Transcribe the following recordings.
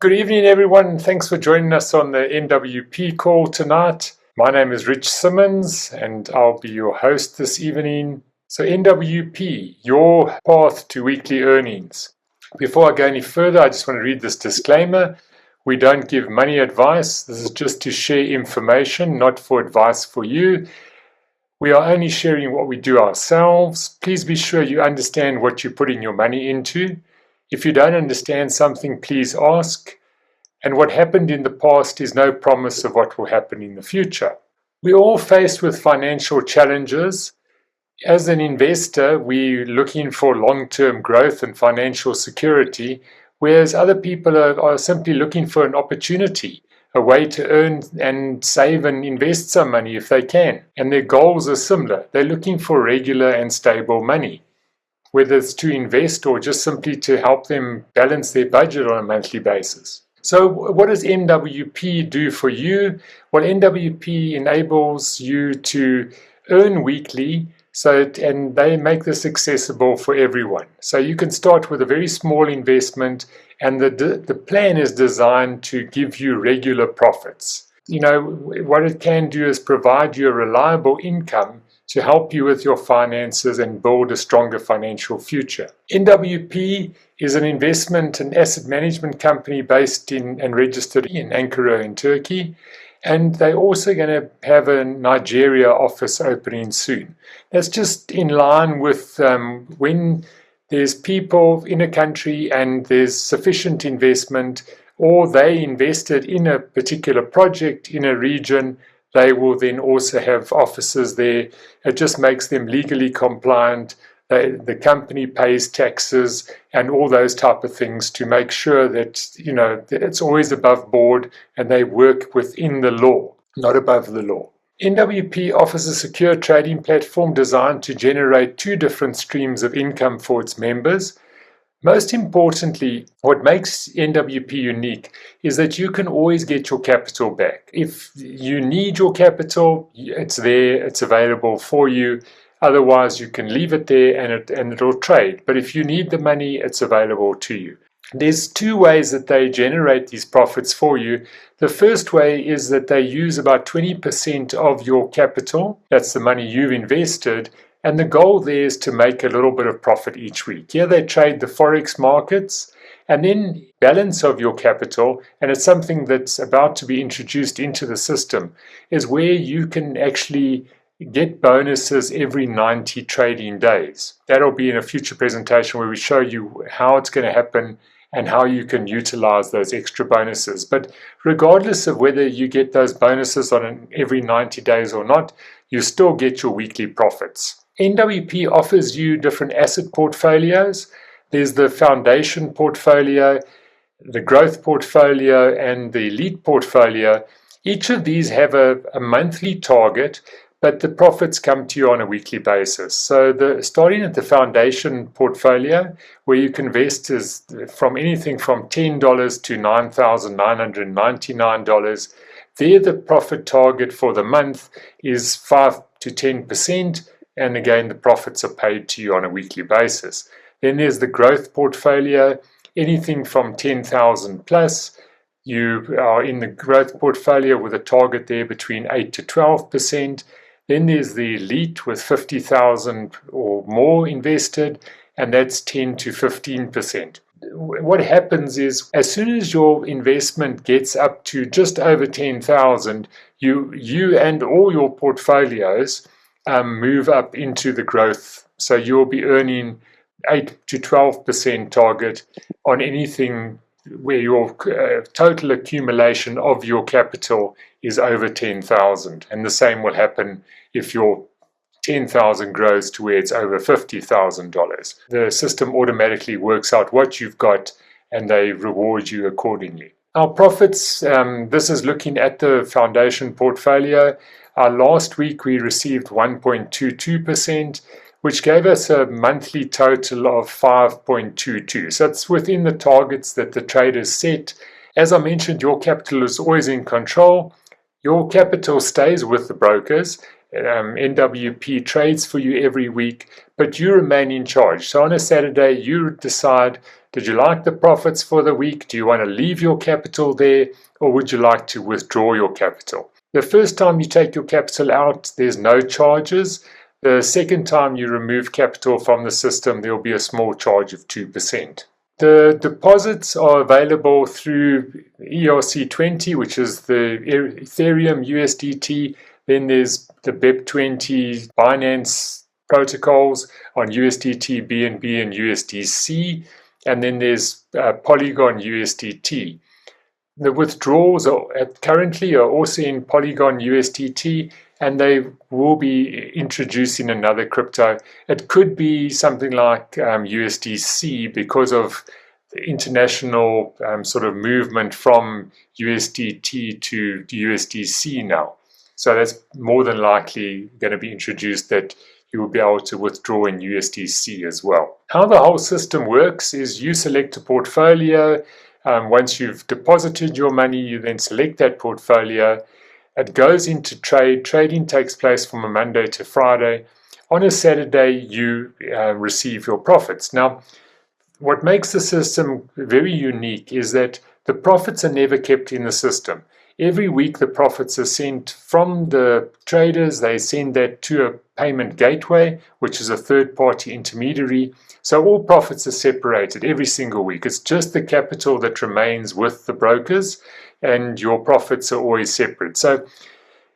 Good evening, everyone. Thanks for joining us on the NWP call tonight. My name is Rich Simmonds, and I'll be your host this evening. So, NWP, your path to weekly earnings. Before I go any further, I just want to read this disclaimer. We don't give money advice. This is just to share information, not for advice for you. We are only sharing what we do ourselves. Please be sure you understand what you're putting your money into. If you don't understand something, please ask. And what happened in the past is no promise of what will happen in the future. We're all faced with financial challenges. As an investor, we're looking for long-term growth and financial security, whereas other people are simply looking for an opportunity, a way to earn and save and invest some money if they can. And their goals are similar. They're looking for regular and stable money, whether it's to invest or just simply to help them balance their budget on a monthly basis. So what does NWP do for you? Well, NWP enables you to earn weekly, and they make this accessible for everyone. So you can start with a very small investment, and the plan is designed to give you regular profits. What it can do is provide you a reliable income to help you with your finances and build a stronger financial future. NWP is an investment and asset management company based in and registered in Ankara in Turkey, and they're also going to have a Nigeria office opening soon. That's just in line with when there's people in a country and there's sufficient investment, or they invested in a particular project in a region, they will then also have offices there. It just makes them legally compliant. The company pays taxes and all those type of things to make sure that it's always above board and they work within the law, not above the law. NWP offers a secure trading platform designed to generate two different streams of income for its members. Most importantly, what makes NWP unique is that you can always get your capital back. If you need your capital, it's there, it's available for you. Otherwise, you can leave it there and it'll trade. But if you need the money, it's available to you. There's two ways that they generate these profits for you. The first way is that they use about 20% of your capital. That's the money you've invested. And the goal there is to make a little bit of profit each week. Here they trade the forex markets, and then balance of your capital, and it's something that's about to be introduced into the system, is where you can actually get bonuses every 90 trading days. That'll be in a future presentation where we show you how it's going to happen and how you can utilize those extra bonuses. But regardless of whether you get those bonuses on every 90 days or not, you still get your weekly profits. NWP offers you different asset portfolios. There's the foundation portfolio, the growth portfolio, and the elite portfolio. Each of these have a monthly target, but the profits come to you on a weekly basis. So starting at the foundation portfolio, where you can invest is from anything from $10 to $9,999. There, the profit target for the month is 5 to 10%. And again, the profits are paid to you on a weekly basis. Then there's the growth portfolio, anything from 10,000 plus. You are in the growth portfolio with a target there between 8 to 12%. Then there's the elite with 50,000 or more invested, and that's 10 to 15%. What happens is, as soon as your investment gets up to just over 10,000, you and all your portfolios move up into the growth. So you'll be earning 8 to 12% target on anything where your total accumulation of your capital is over 10,000. And the same will happen if your 10,000 grows to where it's over $50,000. The system automatically works out what you've got and they reward you accordingly. Our profits, this is looking at the foundation portfolio. Last week we received 1.22%, which gave us a monthly total of 5.22. So it's within the targets that the traders set. As I mentioned, your capital is always in control. Your capital stays with the brokers. NWP trades for you every week, but you remain in charge. So on a Saturday, you decide Did you like the profits for the week? Do you want to leave your capital there, or would you like to withdraw your capital? The first time you take your capital out, there's no charges. The second time you remove capital from the system, there will be a small charge of 2%. The deposits are available through ERC20, which is the Ethereum USDT. Then there's the BEP20 Binance protocols on USDT, BNB, and USDC. And then there's Polygon USDT. The withdrawals currently are also in Polygon USDT, and they will be introducing another crypto. It could be something like USDC because of the international sort of movement from USDT to USDC now. So that's more than likely going to be introduced, that you will be able to withdraw in USDC as well. How the whole system works is you select a portfolio. Once you've deposited your money, you then select that portfolio. It goes into trade. Trading takes place from a Monday to Friday. On a Saturday, you receive your profits. Now, what makes the system very unique is that the profits are never kept in the system. Every week, the profits are sent from the traders. They send that to a payment gateway, which is a third-party intermediary. So all profits are separated every single week. It's just the capital that remains with the brokers, and your profits are always separate. So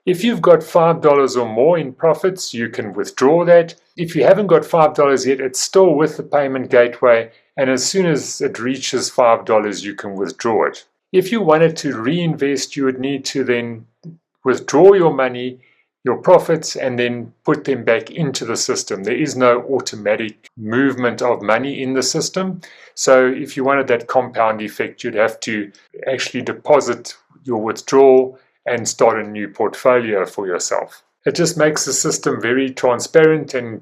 if you've got $5 or more in profits, you can withdraw that. If you haven't got $5 yet, it's still with the payment gateway, and as soon as it reaches $5, you can withdraw it. If you wanted to reinvest, you would need to then withdraw your money, your profits, and then put them back into the system. There is no automatic movement of money in the system. So if you wanted that compound effect, you'd have to actually deposit your withdrawal and start a new portfolio for yourself. It just makes the system very transparent and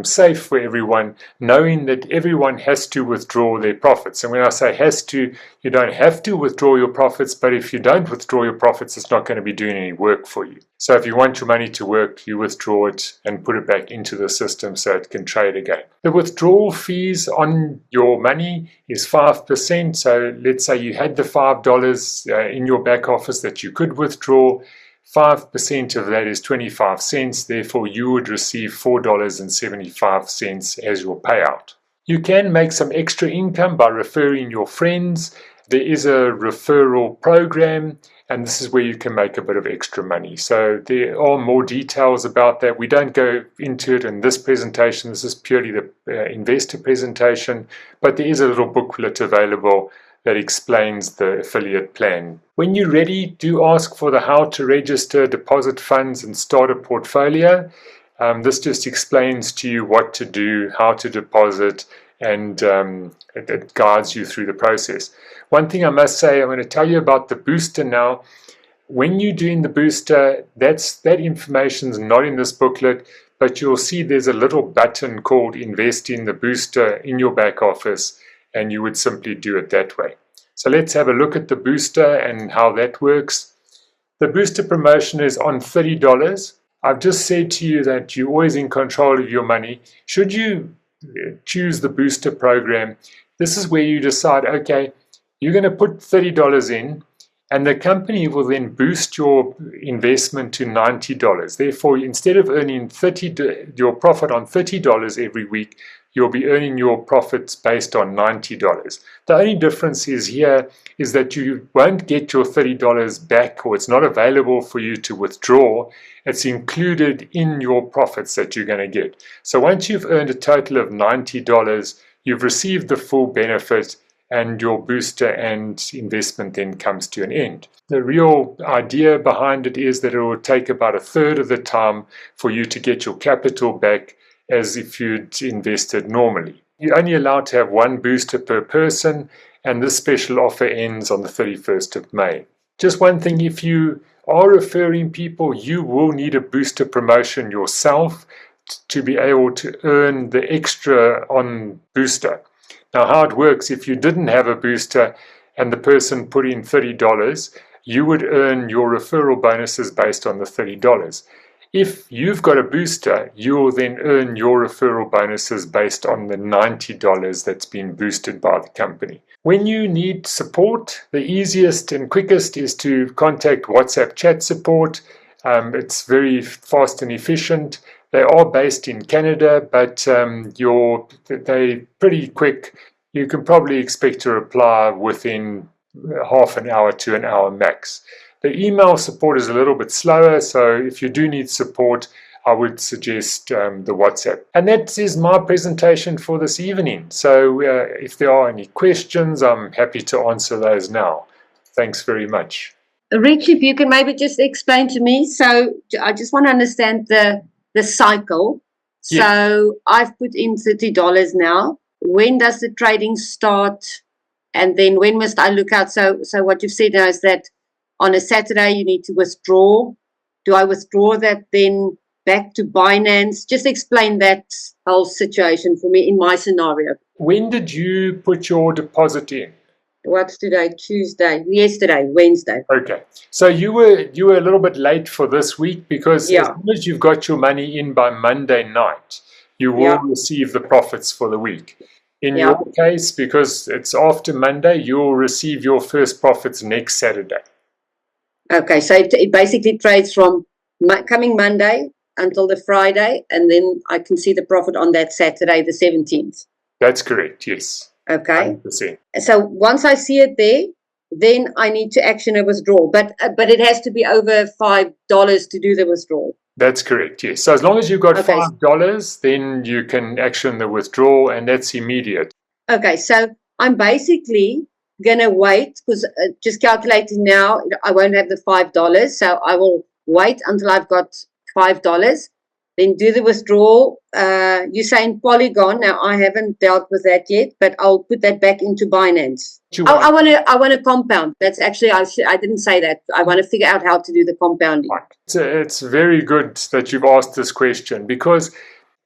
safe for everyone, knowing that everyone has to withdraw their profits. And when I say has to, you don't have to withdraw your profits, but if you don't withdraw your profits, it's not going to be doing any work for you. So if you want your money to work, you withdraw it and put it back into the system so it can trade again. The withdrawal fees on your money is 5%. So let's say you had the $5 in your back office that you could withdraw. 5% of that is 25 cents, therefore you would receive $4.75 as your payout. You can make some extra income by referring your friends. There is a referral program, and this is where you can make a bit of extra money. So there are more details about that. We don't go into it in this presentation. This is purely the investor presentation, but there is a little booklet available that explains the affiliate plan. When you're ready, do ask for the how to register, deposit funds, and start a portfolio. This just explains to you what to do, how to deposit, and it guides you through the process. One thing I must say, I'm going to tell you about the booster now. When you're doing the booster, that information is not in this booklet, but you'll see there's a little button called Invest in the Booster in your back office, and you would simply do it that way. So let's have a look at the booster and how that works. The booster promotion is on $30. I've just said to you that you're always in control of your money. Should you choose the booster program, this is where you decide, okay, you're going to put $30 in, and the company will then boost your investment to $90. Therefore, instead of earning your profit on $30 every week, you'll be earning your profits based on $90. The only difference here is that you won't get your $30 back, or it's not available for you to withdraw. It's included in your profits that you're going to get. So once you've earned a total of $90, you've received the full benefit, and your booster and investment then comes to an end. The real idea behind it is that it will take about a third of the time for you to get your capital back as if you'd invested normally. You're only allowed to have one booster per person, and this special offer ends on the 31st of May. Just one thing, if you are referring people, you will need a booster promotion yourself to be able to earn the extra on booster. Now, how it works, if you didn't have a booster and the person put in $30, you would earn your referral bonuses based on the $30. If you've got a booster, you'll then earn your referral bonuses based on the $90 that's been boosted by the company. When you need support, the easiest and quickest is to contact WhatsApp chat support. It's very fast and efficient. They are based in Canada, but they're pretty quick. You can probably expect a reply within half an hour to an hour max. The email support is a little bit slower, so if you do need support, I would suggest the WhatsApp. And that is my presentation for this evening. So if there are any questions, I'm happy to answer those now. Thanks very much. Rich, if you can maybe just explain to me. So I just want to understand the cycle. Yes. So I've put in $30 now. When does the trading start? And then when must I look out? So what you've said now is that on a Saturday you need to withdraw. Do I withdraw that then back to Binance? Just explain that whole situation for me in my scenario. When did you put your deposit in? What's today? Tuesday. Yesterday, Wednesday. Okay. So you were a little bit late for this week because as soon as you've got your money in by Monday night, you will receive the profits for the week. In your case, because it's after Monday, you'll receive your first profits next Saturday. Okay, so it basically trades from coming Monday until the Friday, and then I can see the profit on that Saturday, the 17th. That's correct, yes. Okay. 100%. So once I see it there, then I need to action a withdrawal. But it has to be over $5 to do the withdrawal. That's correct, yes. So as long as you've got $5, then you can action the withdrawal, and that's immediate. Okay, so I'm basically going to wait because just calculating now, I won't have the $5. So I will wait until I've got $5, then do the withdrawal. You're saying Polygon. Now, I haven't dealt with that yet, but I'll put that back into Binance. I want to compound. That's actually, I didn't say that. I want to figure out how to do the compounding. It's very good that you've asked this question because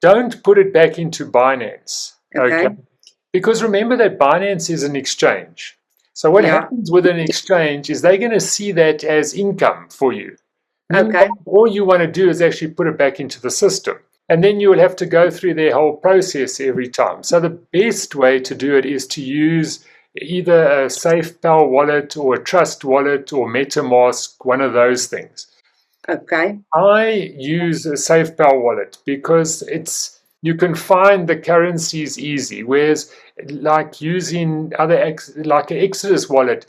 don't put it back into Binance. Okay? Because remember that Binance is an exchange. So what happens with an exchange is they're going to see that as income for you. Okay. All you want to do is actually put it back into the system. And then you will have to go through their whole process every time. So the best way to do it is to use either a SafePal wallet or a Trust wallet or MetaMask, one of those things. Okay. I use a SafePal wallet because you can find the currencies easy, whereas like using like an Exodus wallet,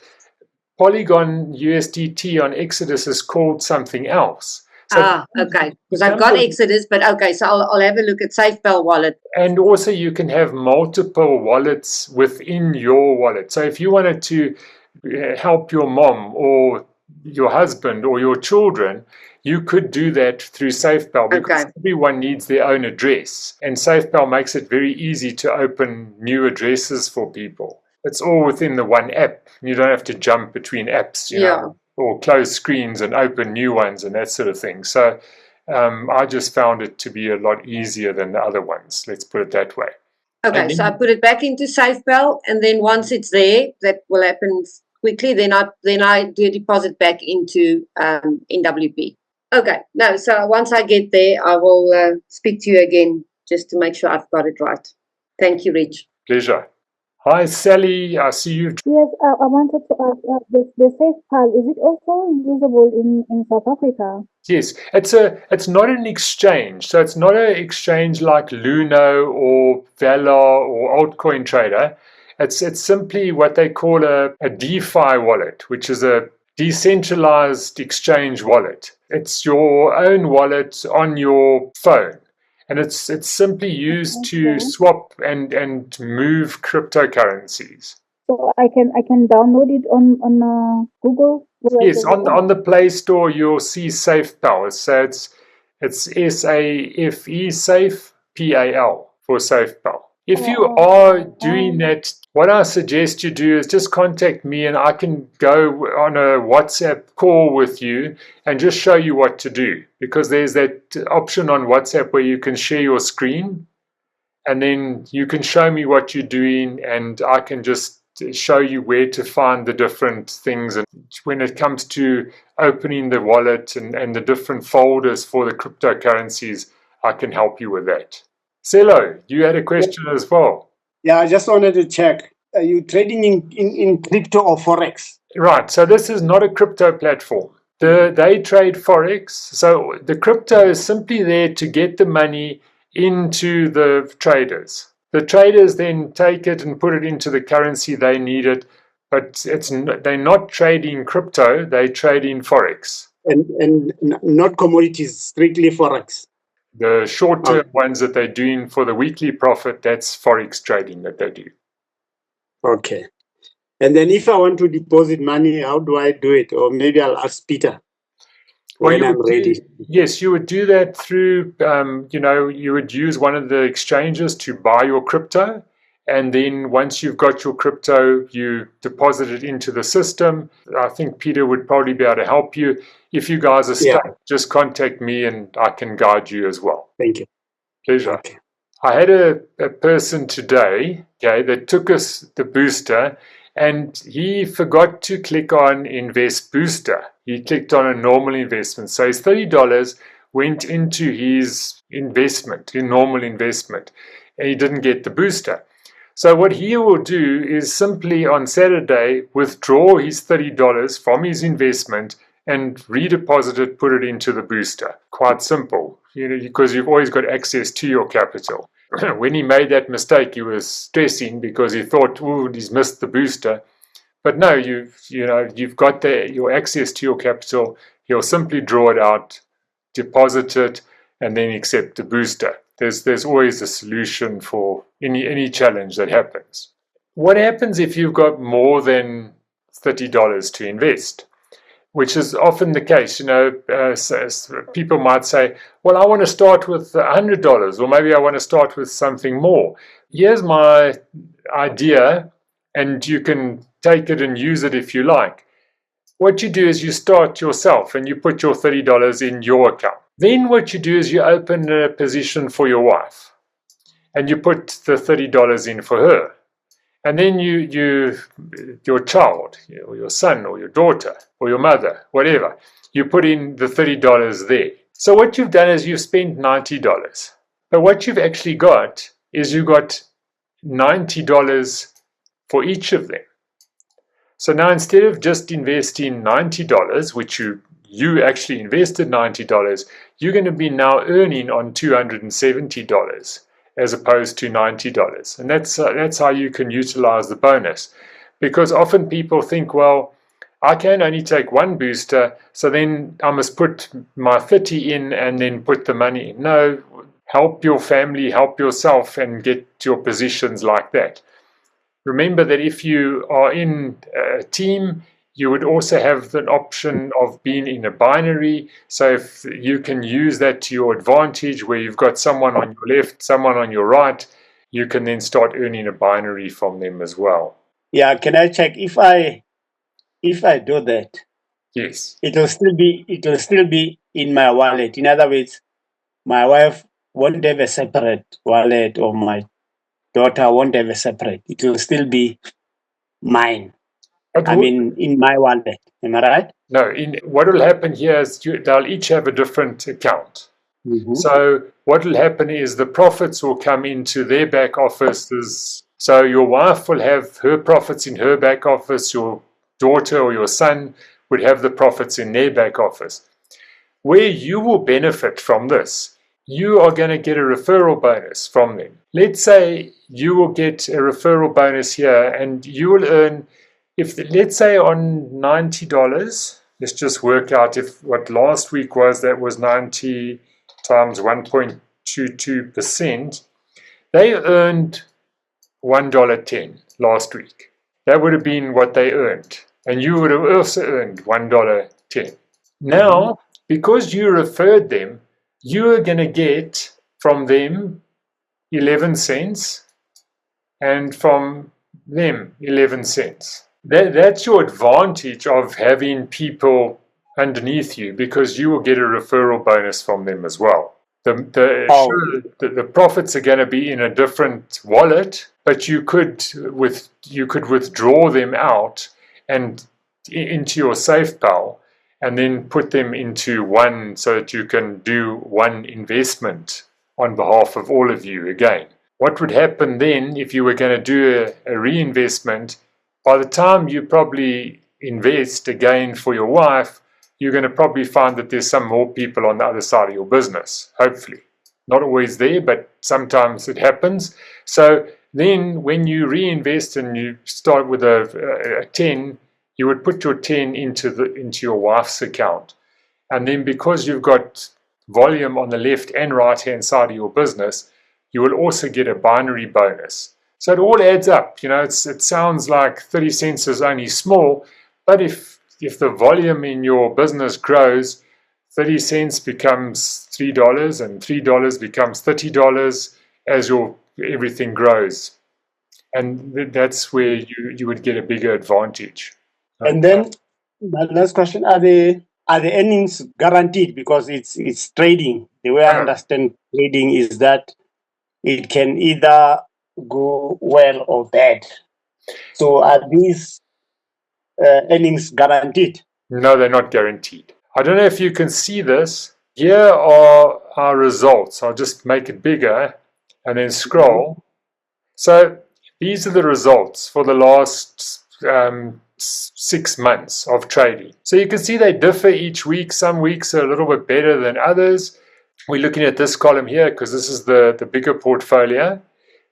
Polygon USDT on Exodus is called something else. So okay. Because I've got Exodus, but okay, so I'll have a look at SafePal wallet. And also you can have multiple wallets within your wallet. So if you wanted to help your mom or your husband or your children, you could do that through SafePal because everyone needs their own address. And SafePal makes it very easy to open new addresses for people. It's all within the one app. You don't have to jump between apps, you know, or close screens and open new ones and that sort of thing. So I just found it to be a lot easier than the other ones. Let's put it that way. Okay, so I put it back into SafePal, and then once it's there, that will happen quickly. Then I do a deposit back into NWP. Okay, no. So once I get there, I will speak to you again just to make sure I've got it right. Thank you, Rich. Pleasure. Hi, Sally. I see you. Yes, I wanted to ask, the SafePal, is it also usable in South Africa? Yes, it's not an exchange. So it's not an exchange like Luno or Valar or Altcoin Trader. It's simply what they call a DeFi wallet, which is a decentralized exchange wallet. It's your own wallet on your phone. And it's simply used to swap and move cryptocurrencies. So I can download it on Google. Yes, on the Play Store you'll see SafePal. So it's SAFE Safe PAL for SafePal. If you are doing that, what I suggest you do is just contact me and I can go on a WhatsApp call with you and just show you what to do. Because there's that option on WhatsApp where you can share your screen and then you can show me what you're doing and I can just show you where to find the different things. And when it comes to opening the wallet and the different folders for the cryptocurrencies, I can help you with that. Cello, you had a question as well. Yeah, I just wanted to check. Are you trading in crypto or Forex? Right, so this is not a crypto platform. They trade Forex. So the crypto is simply there to get the money into the traders. The traders then take it and put it into the currency they need it, but they're not trading crypto, they trade in Forex. And not commodities, strictly Forex. The short-term ones that they're doing for the weekly profit, that's Forex trading that they do. Okay. And then if I want to deposit money, how do I do it? Or maybe I'll ask Peter when I'm ready. Yes, you would do that through, you would use one of the exchanges to buy your crypto. And then once you've got your crypto, you deposit it into the system. I think Peter would probably be able to help you. If you guys are stuck, just contact me and I can guide you as well. Thank you. Pleasure. Okay. I had a person today, that took us the booster, and he forgot to click on Invest Booster. He clicked on a normal investment. So his $30 went into his investment, in normal investment, and he didn't get the booster. So what he will do is simply on Saturday withdraw his $30 from his investment and redeposit it, put it into the booster. Quite simple, because you've always got access to your capital. When he made that mistake, he was stressing because he thought, "Oh, he's missed the booster." But no, you've got your access to your capital. He'll simply draw it out, deposit it, and then accept the booster. There's always a solution for any challenge that happens. What happens if you've got more than $30 to invest? Which is often the case. People might say, well, I want to start with $100, or maybe I want to start with something more. Here's my idea, and you can take it and use it if you like. What you do is you start yourself and you put your $30 in your account. Then what you do is you open a position for your wife and you put the $30 in for her. And then your child, or your son, or your daughter, or your mother, whatever, you put in the $30 there. So what you've done is you've spent $90. But what you've actually got is you got $90 for each of them. So now instead of just investing $90, which you actually invested $90, you're going to be now earning on $270. As opposed to $90. And that's how you can utilize the bonus. Because often people think, well, I can only take one booster, so then I must put my 30 in and then put the money in. No, help your family, help yourself, and get your positions like that. Remember that if you are in a team, you would also have the option of being in a binary. So if you can use that to your advantage, where you've got someone on your left, someone on your right, you can then start earning a binary from them as well. Yeah, can I check if I do that? Yes. It will still be in my wallet. In other words, my wife won't have a separate wallet, or my daughter won't have a separate. It will still be mine. In my wallet. Am I right? No, what will happen here is they'll each have a different account. Mm-hmm. So what will happen is the profits will come into their back offices. So your wife will have her profits in her back office. Your daughter or your son would have the profits in their back office. Where you will benefit from this, you are going to get a referral bonus from them. Let's say you will get a referral bonus here, and you will earn, let's say on $90, let's just work out if what last week was, that was 90 times 1.22%. They earned $1.10 last week. That would have been what they earned. And you would have also earned $1.10. Now, because you referred them, you are going to get from them 11 cents and from them 11 cents. That's your advantage of having people underneath you, because you will get a referral bonus from them as well. Oh. The profits are going to be in a different wallet, but you could withdraw them out and into your SafePal, and then put them into one, so that you can do one investment on behalf of all of you again. What would happen then if you were going to do a reinvestment? By the time you probably invest again for your wife, you're going to probably find that there's some more people on the other side of your business, hopefully. Not always there, but sometimes it happens. So then when you reinvest and you start with a 10, you would put your 10 into your wife's account. And then because you've got volume on the left and right-hand side of your business, you will also get a binary bonus. So it all adds up. It sounds like 30 cents is only small, but if the volume in your business grows, 30 cents becomes $3 and $3 becomes $30 as everything grows. And that's where you would get a bigger advantage. And then my last question, are the earnings guaranteed? Because it's trading. The way I understand trading is that it can either go well or bad. So are these earnings guaranteed? No, they're not guaranteed. I don't know if you can see this. Here are our results. I'll just make it bigger and then scroll. So these are the results for the last 6 months of trading. So you can see they differ each week. Some weeks are a little bit better than others. We're looking at this column here because this is the bigger portfolio.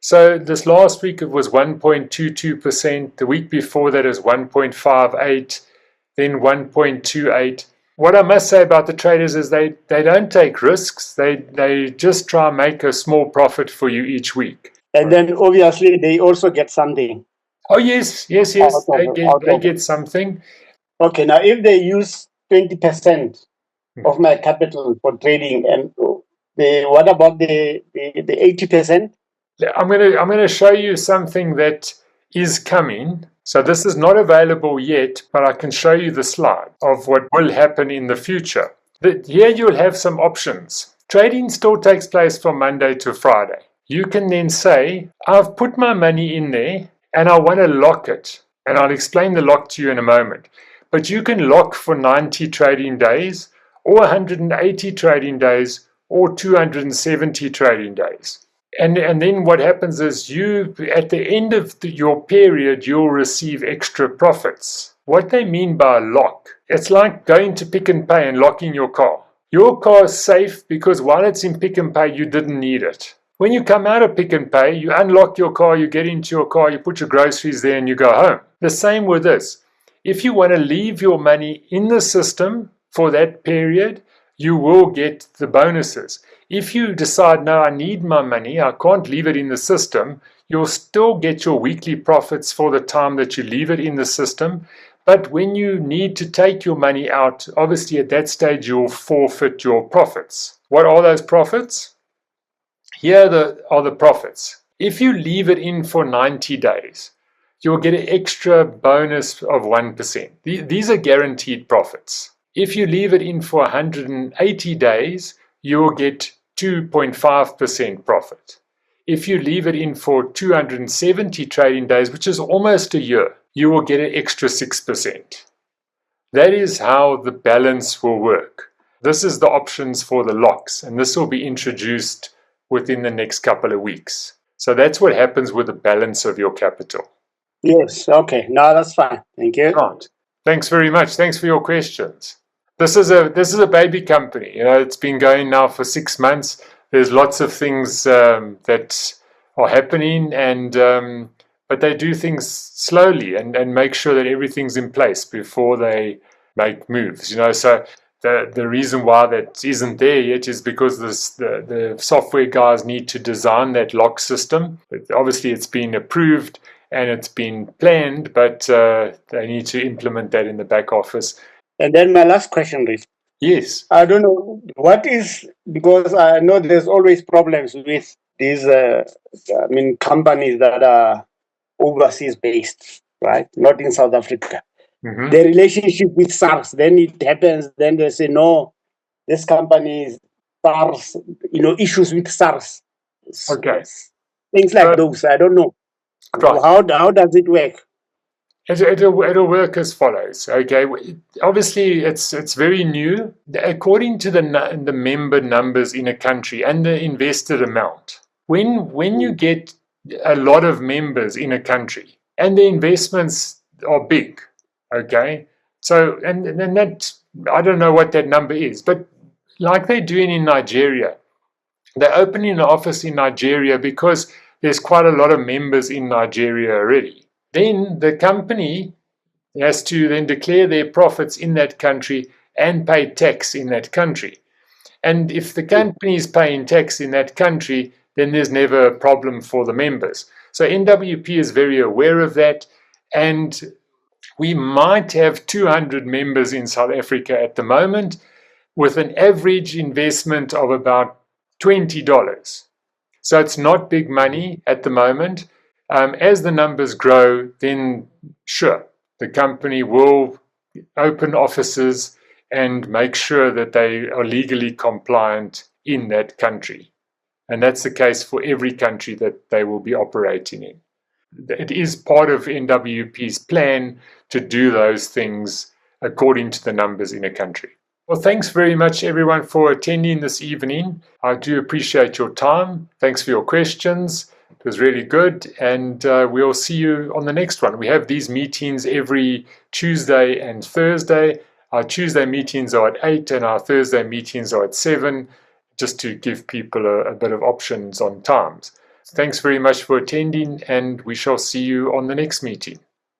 So this last week it was 1.22%. The week before that is 1.58, then 1.28. What I must say about the traders is they don't take risks. They just try and make a small profit for you each week. And then obviously they also get something. Oh yes. They get something. Okay, now if they use 20% of my capital for trading, and what about the 80%? I'm gonna show you something that is coming. So this is not available yet, but I can show you the slide of what will happen in the future. Here you'll have some options. Trading still takes place from Monday to Friday. You can then say, I've put my money in there and I want to lock it. And I'll explain the lock to you in a moment. But you can lock for 90 trading days, or 180 trading days, or 270 trading days. And then what happens is at the end of your period, you'll receive extra profits. What they mean by lock, it's like going to Pick n Pay and locking your car. Your car is safe because while it's in Pick n Pay, you didn't need it. When you come out of Pick n Pay, you unlock your car, you get into your car, you put your groceries there and you go home. The same with this. If you want to leave your money in the system for that period, you will get the bonuses. If you decide, no, I need my money, I can't leave it in the system, you'll still get your weekly profits for the time that you leave it in the system. But when you need to take your money out, obviously at that stage you'll forfeit your profits. What are those profits? Here are the profits. If you leave it in for 90 days, you'll get an extra bonus of 1%. These are guaranteed profits. If you leave it in for 180 days, you'll get 2.5% profit. If you leave it in for 270 trading days, which is almost a year, you will get an extra 6%. That is how the balance will work. This is the options for the locks, and this will be introduced within the next couple of weeks. So that's what happens with the balance of your capital. Yes, okay. No, that's fine. Thank you. Right. Thanks very much. Thanks for your questions. This is a baby company. It's been going now for 6 months. There's lots of things that are happening, but they do things slowly and make sure that everything's in place before they make moves. So the reason why that isn't there yet is because the software guys need to design that lock system. Obviously, it's been approved and it's been planned, but they need to implement that in the back office. And then my last question, Rich. Yes. I don't know because I know there's always problems with these companies that are overseas based, right? Not in South Africa. Mm-hmm. The relationship with SARS, then it happens, then they say, no, this company SARS, issues with SARS. Okay. Things like those. I don't know. Right. How does it work? It'll work as follows. Okay, obviously it's very new. According to the member numbers in a country and the invested amount, when you get a lot of members in a country and the investments are big, okay, so and that, I don't know what that number is, but like they're doing in Nigeria, they're opening an office in Nigeria because there's quite a lot of members in Nigeria already. Then the company has to then declare their profits in that country and pay tax in that country. And if the company is paying tax in that country, then there's never a problem for the members. So NWP is very aware of that, and we might have 200 members in South Africa at the moment with an average investment of about $20. So it's not big money at the moment. As the numbers grow, then sure, the company will open offices and make sure that they are legally compliant in that country. And that's the case for every country that they will be operating in. It is part of NWP's plan to do those things according to the numbers in a country. Well, thanks very much, everyone, for attending this evening. I do appreciate your time. Thanks for your questions. It was really good, and we'll see you on the next one. We have these meetings every Tuesday and Thursday. Our Tuesday meetings are at 8 and our Thursday meetings are at 7, just to give people a bit of options on times. Thanks very much for attending, and we shall see you on the next meeting.